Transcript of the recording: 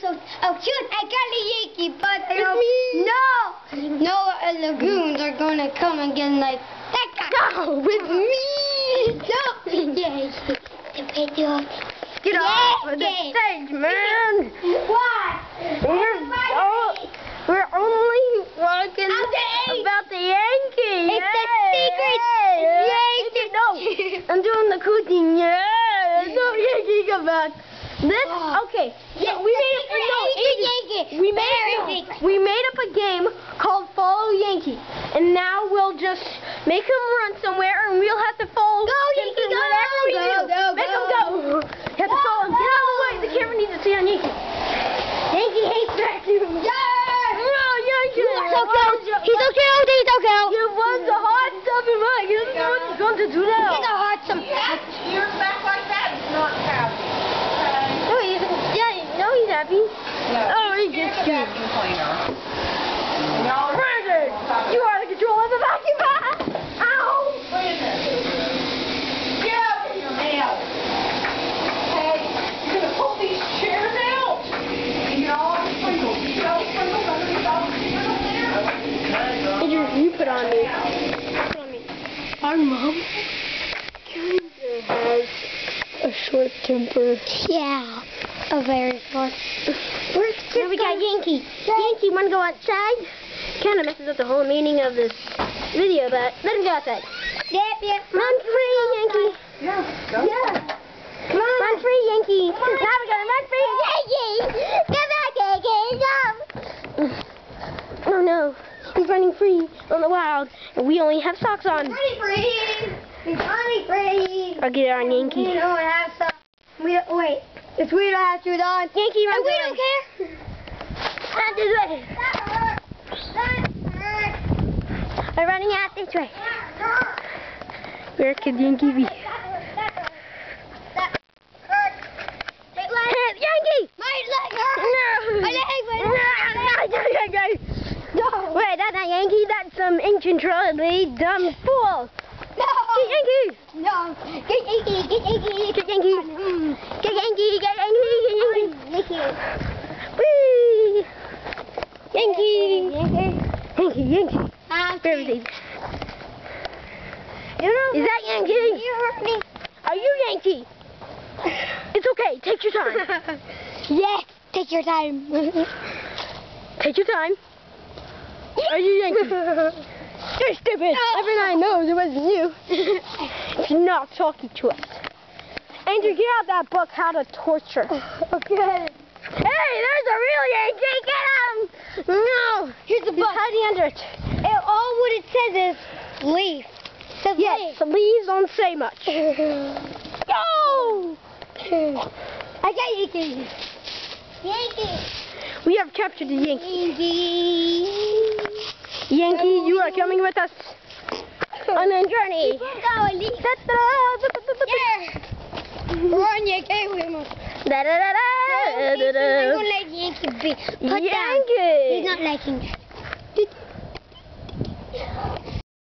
Oh shoot, I got a Yankee, but no lagoons are gonna come and get like that guy. No, with me. No, Yankee. Get off of the stage, man. Why? We're only talking about the Yankee. It's a secret Yankee. No, I'm doing the cooking. Yeah, no Yankee come back. This okay. Yeah, we made up a game called Follow Yankee, and now we'll just make him run somewhere, and we'll have to follow. Go Yankee, go! Make him go. You have to follow him. Get out of the way. The camera needs to see on Yankee. Yankee hates vacuum. Yeah! No, Yankee. He's so cute. He's so cute. He's so cute. You want the hot stuff in mine. You don't know what he's going to do now. He's a hot some. Ears back like that. It's not happy. No, he's happy. Yeah. Oh, he gets cute. Brandon, you are the control of the vacuum bag. Ow! Get out of here, man. Hey, you're going to pull these chairs out. And get all the sprinkles. You get all the sprinkles underneath all the chairs up there. Andrew, you put on me. Our mom kinda has a short temper. Yeah, a very short. Here we got Yankee. Yankee, wanna go outside? Kinda messes up the whole meaning of this video, but let him go outside. Yep. Run free, Yankee. Yeah, go. Yeah. Come on. Run free, Yankee. Now we're gonna run free, Yankee. Come back, Yankee. Go. Oh no, he's running free on the wild, and we only have socks on. Running free. Running free. I'll get it on Yankee. We don't have some. Wait. If we don't have shoes on, Yankee, run and we away. don't care. Not this way. That hurt. That hurt. We're running out this way. That hurt. Where could Yankee be? That hurt. Yankee! My leg hurt. No! My leg. No! Wait, that's not Yankee. That's some uncontrollably dumb fool. No. Get Yankee! No. Get Yankee. Get Yankee. Get Yankee! Get Yankee! Get Yankee! Get Yankee! Whee! Yankee! Yankee! Very easy. Is that Yankee? You hurt me. Are you Yankee? It's okay. Take your time. Yes. Take your time. Take your time. Are you Yankee? You're stupid. Everyone knows it wasn't you. You're not talking to us. Andrew, get out that book, How to Torture. Okay. Hey, there's a real Yankee. Get him. No. Here's the He's book. hiding under it. All what it says is leaf. It says Yes, the leaves don't say much. Go! I got Yankee. Yankee. We have captured the Yankee. Yankee. Yankee, you are coming with us on a journey. Go, leaf. Run, Yankee. We must. Da da da da da da. I'm gonna let Yankee be. Put down. Yankee. He's not liking it.